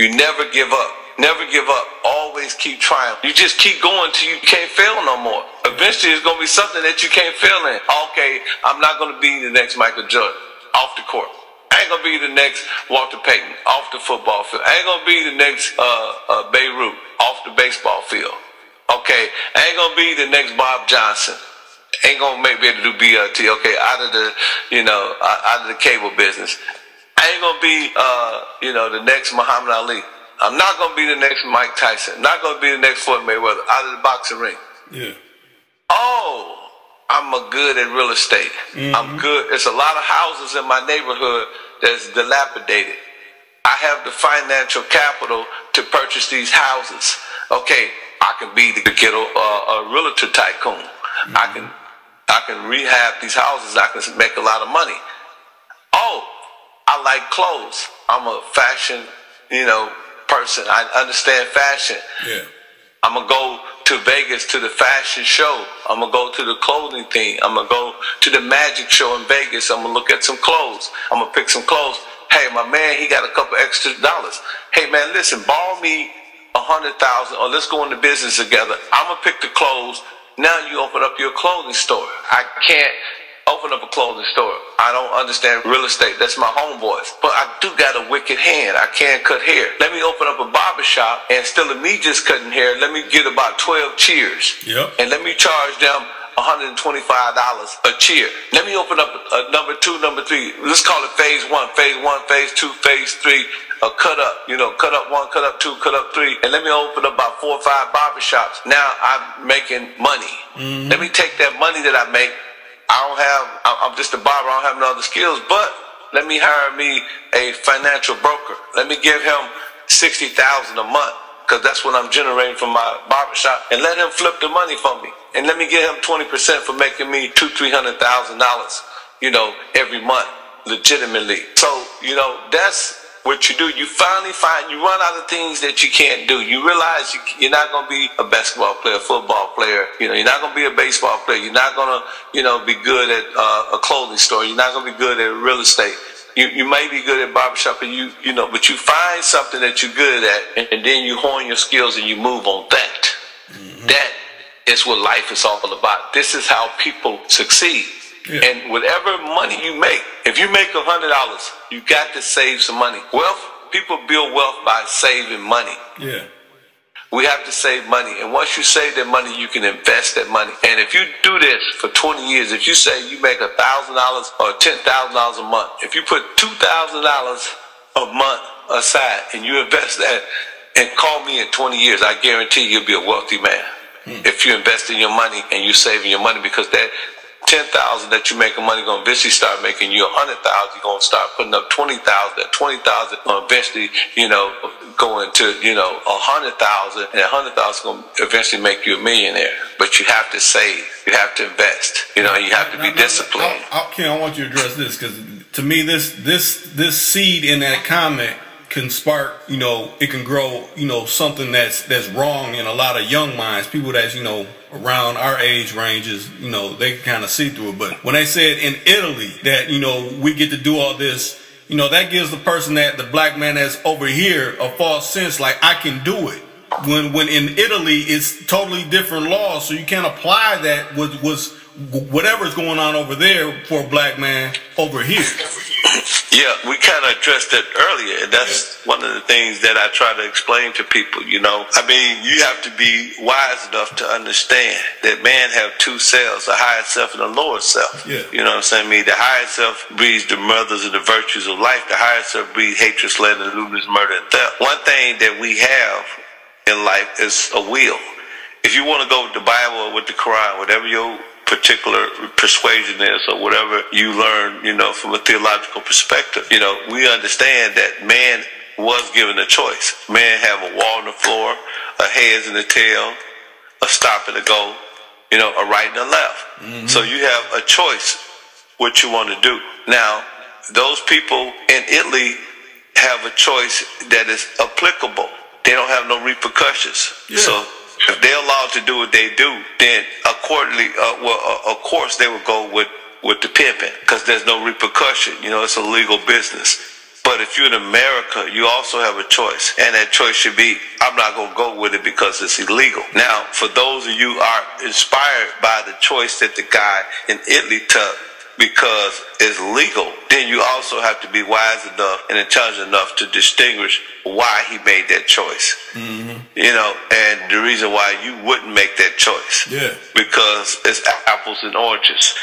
You never give up. Never give up. Always keep trying. You just keep going till you can't fail no more. Eventually, it's going to be something that you can't fail in. Okay, I'm not going to be the next Michael Jordan off the court. I ain't going to be the next Walter Payton off the football field. I ain't going to be the next Beirut off the baseball field. Okay, I ain't going to be the next Bob Johnson. Ain't going to be able to do BLT. Okay, out of the, out of the cable business. I ain't going to be, the next Muhammad Ali. I'm not going to be the next Mike Tyson. I'm not going to be the next Floyd Mayweather out of the boxing ring. Yeah. Oh, I'm good at real estate. I'm good. There's a lot of houses in my neighborhood that's dilapidated. I have the financial capital to purchase these houses. Okay, I can be the ghetto realtor tycoon. I can rehab these houses. I can make a lot of money. Oh, I like clothes. I'm a fashion, person. I understand fashion. Yeah. I'm going to go to Vegas to the fashion show. I'm going to go to the clothing thing. I'm going to go to the magic show in Vegas. I'm going to look at some clothes. I'm going to pick some clothes. Hey, my man, he got a couple extra dollars. Hey, man, listen, borrow me $100,000 or let's go into business together. I'm going to pick the clothes. Now you open up your clothing store. I can't open up a clothing store. I don't understand real estate. That's my homeboys. But I do got a wicked hand. I can cut hair. Let me open up a barber shop and instead of me just cutting hair, let me get about 12 cheers. Yep. And let me charge them $125 a cheer. Let me open up number 2, number 3. Let's call it phase 1, phase 2, phase 3. Cut up, cut up 1, cut up 2, cut up 3, and let me open up about 4 or 5 barber shops. Now I'm making money. Let me take that money that I make. I'm just a barber. I don't have no other skills, but let me hire me a financial broker. Let me give him $60,000 a month because that's what I'm generating from my barber shop, and let him flip the money for me. And let me give him 20% for making me $200,000, $300,000, every month, legitimately. So, that's what you do. You finally you run out of things that you can't do. You realize you're not going to be a basketball player, football player. You're not going to be a baseball player. You're not going to, be good at a clothing store. You're not going to be good at real estate. You may be good at barbershop, and but you find something that you're good at, and then you hone your skills and you move on that. That is what life is all about. This is how people succeed. Yeah. And whatever money you make, if you make $100, you got to save some money. Wealth, people build wealth by saving money. Yeah. We have to save money. And once you save that money, you can invest that money. And if you do this for 20 years, if you say you make $1,000 or $10,000 a month, if you put $2,000 a month aside and you invest that and call me in 20 years, I guarantee you'll be a wealthy man. If you invest in your money and you're saving your money, because that $10,000 that you make of money going to eventually start making you $100,000. You're going to start putting up $20,000. That $20,000 going to eventually, go into, $100,000, and that $100,000 going to eventually make you a millionaire. But you have to save. You have to invest. You have to be disciplined. Ken, I want you to address this because to me, this seed in that comment can spark, it can grow, something that's wrong in a lot of young minds, people that's, around our age ranges, they can kind of see through it. But when they said in Italy that, we get to do all this, that gives the person the black man that's over here a false sense like I can do it. When in Italy, it's totally different laws. So you can't apply that with whatever's going on over there for a black man over here. Yeah, we kind of addressed that earlier, and that's one of the things that I try to explain to people, you have to be wise enough to understand that man have two selves, a higher self and a lower self. Yeah. You know what I'm saying? The higher self breeds the mothers and the virtues of life. The higher self breeds hatred, slander, lewdness, murder, and theft. One thing that we have in life is a will. If you want to go with the Bible or with the Quran, whatever your particular persuasion is or whatever you learn, from a theological perspective, we understand that man was given a choice. Man have a wall on the floor, a heads and a tail, a stop and a go, a right and a left. So you have a choice what you want to do. Now, those people in Italy have a choice that is applicable. They don't have no repercussions. Yeah. So if they're allowed to do what they do, then accordingly, of course, they would go with the pimping because there's no repercussion. It's a legal business. But if you're in America, you also have a choice. And that choice should be, I'm not going to go with it because it's illegal. Now, for those of you who are inspired by the choice that the guy in Italy took because it's legal, then you also have to be wise enough and intelligent enough to distinguish why he made that choice. You know, and the reason why you wouldn't make that choice. Yeah. Because it's apples and oranges.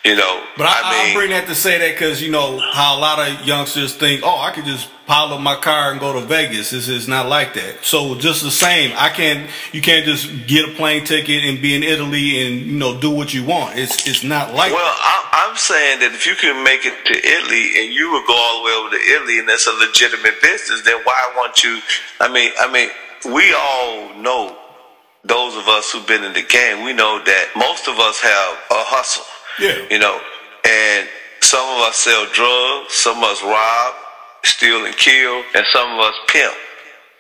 You know, but I bring that to say that because, you know, how a lot of youngsters think, oh, I could just pile up my car and go to Vegas. It's not like that. So just the same, you can't just get a plane ticket and be in Italy and, you know, do what you want. It's not like that. Well, I'm saying that if you can make it to Italy and you would go all the way over to Italy and that's a legitimate business, then why won't you? I mean, we all know, those of us who've been in the game, we know that most of us have a hustle. Yeah. You know, and some of us sell drugs, some of us rob, steal and kill, and some of us pimp.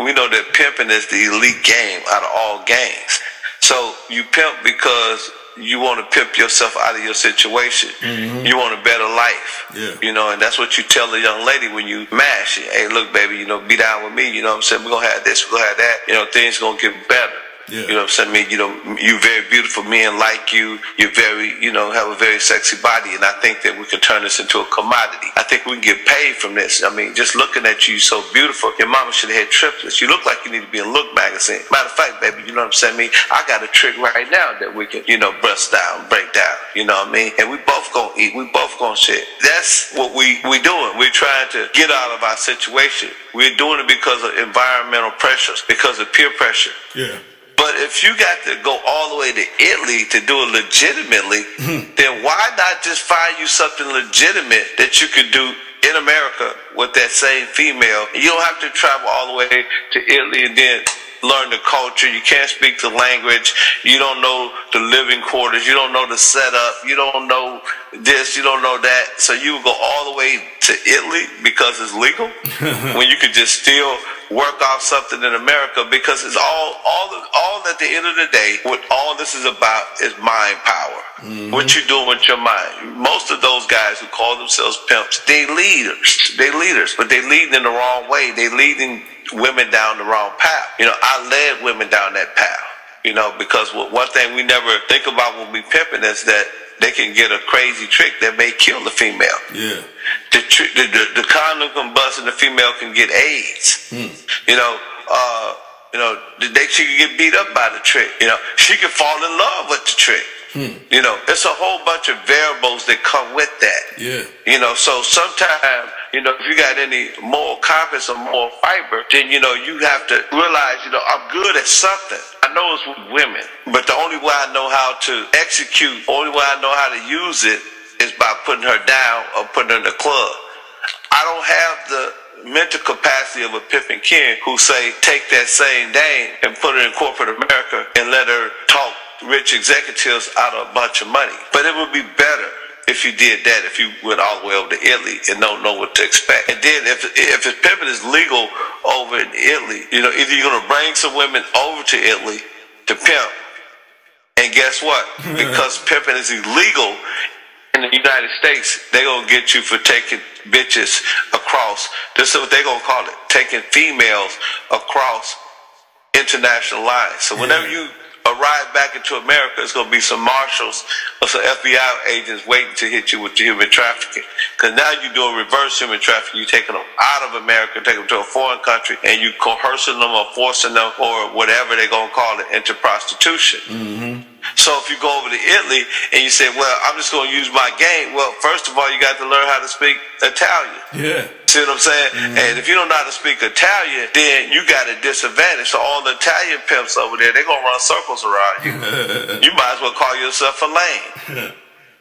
We know that pimping is the elite game out of all games. So you pimp because you want to pimp yourself out of your situation. You want a better life. Yeah. You know, and that's what you tell a young lady when you mash it. Hey, look, baby, you know, be down with me. You know what I'm saying? We're going to have this, we're going to have that. You know, things going to get better. Yeah. You know what I'm saying? You know, you're very beautiful. Men like you. You're very, you know, have a very sexy body. And I think that we can turn this into a commodity. I think we can get paid from this. I mean, just looking at you, so beautiful. Your mama should have had triplets. You look like you need to be in Look magazine. Matter of fact, baby, you know what I'm saying? I got a trick right now that we can, you know, bust down, break down. You know what I mean? And we both gonna eat. We both gonna share. That's what we doing. We're trying to get out of our situation. We're doing it because of environmental pressures, because of peer pressure. Yeah. But if you got to go all the way to Italy to do it legitimately, then why not just find you something legitimate that you could do in America with that same female? You don't have to travel all the way to Italy and then learn the culture. You can't speak the language. You don't know the living quarters. You don't know the setup. You don't know this. You don't know that. So you would go all the way to Italy because it's legal when you could just still work off something in America, because it's all at the end of the day, what all this is about is mind power. What you doing with your mind. Most of those guys who call themselves pimps, they leaders, but they leading in the wrong way. They leading women down the wrong path. You know, I led women down that path, you know, because one thing we never think about when we pimping is that they can get a crazy trick that may kill the female. Yeah. The condom can bust and the female can get AIDS. You know, she can get beat up by the trick. You know, she can fall in love with the trick. You know, it's a whole bunch of variables that come with that. Yeah. You know, so sometimes, you know, if you got any moral compass or moral fiber, then, you know, you have to realize, you know, I'm good at something. I know it's with women, but the only way I know how to execute, only way I know how to use it is by putting her down or putting her in the club. I don't have the mental capacity of a Pimpin Ken who say, take that same dame and put her in corporate America and let her talk rich executives out of a bunch of money. But it would be better if you did that, if you went all the way over to Italy and don't know what to expect. And then if pimping is legal over in Italy, you know, either you're going to bring some women over to Italy to pimp, and guess what? Because pimping is illegal in the United States, they're going to get you for taking bitches across, this is what they're going to call it, taking females across international lines. So whenever you arrive back into America, it's going to be some marshals or some FBI agents waiting to hit you with human trafficking. Because now you're doing reverse human trafficking. You're taking them out of America, taking them to a foreign country, and you coercing them or forcing them or whatever they're going to call it into prostitution. So if you go over to Italy and you say, well, I'm just going to use my game. Well, first of all, you got to learn how to speak Italian. Yeah. See what I'm saying? And if you don't know how to speak Italian, then you got a disadvantage. So all the Italian pimps over there, they're going to run circles around you. You might as well call yourself a lame.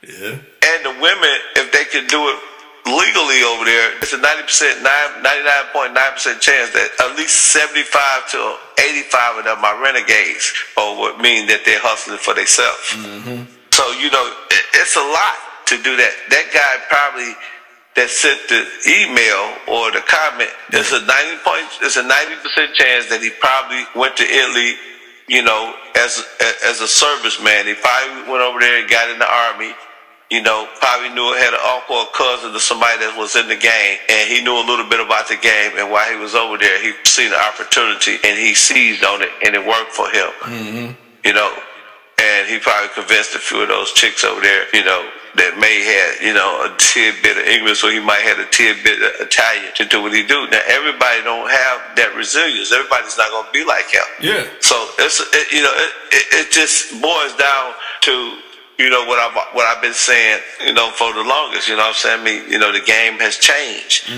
Yeah. And the women, if they can do it legally over there, it's a 99.9% chance that at least 75 to 85 of them are renegades, or what mean that they're hustling for themselves. So, you know, it's a lot to do that. That guy probably that sent the email or the comment, it's a 90% chance that he probably went to Italy, you know, as a serviceman. He probably went over there and got in the army, you know, probably knew had an uncle or cousin or somebody that was in the game, and he knew a little bit about the game, and while he was over there, he seen an opportunity, and he seized on it, and it worked for him. You know, and he probably convinced a few of those chicks over there, you know, that may have, you know, a tidbit of English, or he might have a tidbit of Italian to do what he do. Now, everybody don't have that resilience. Everybody's not going to be like him. Yeah. So you know, it just boils down to, you know, what I've been saying, you know, for the longest. You know what I'm saying? I mean, you know, the game has changed.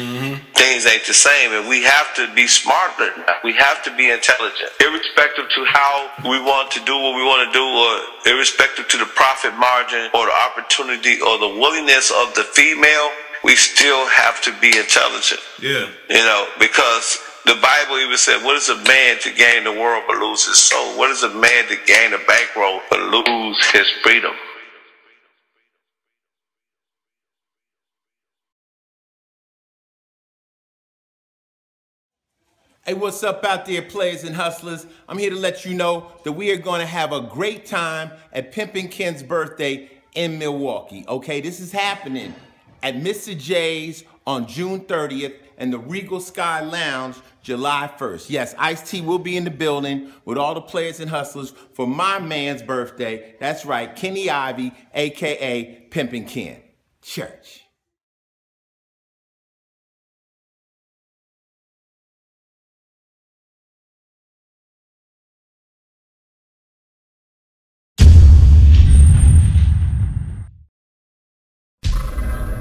Things ain't the same, and we have to be smarter. We have to be intelligent, irrespective to how we want to do what we want to do, or irrespective to the profit margin or the opportunity or the willingness of the female. We still have to be intelligent. Yeah. You know, because the Bible even said, what is a man to gain the world but lose his soul? What is a man to gain a bankroll but lose his freedom? Hey, what's up out there, players and hustlers? I'm here to let you know that we are going to have a great time at Pimpin Ken's birthday in Milwaukee. Okay, this is happening at Mr. J's on June 30th and the Regal Sky Lounge July 1st. Yes, Ice-T will be in the building with all the players and hustlers for my man's birthday. That's right, Kenny Ivy, a.k.a. Pimpin Ken. Church.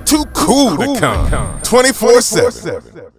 Too cool to come 24/7.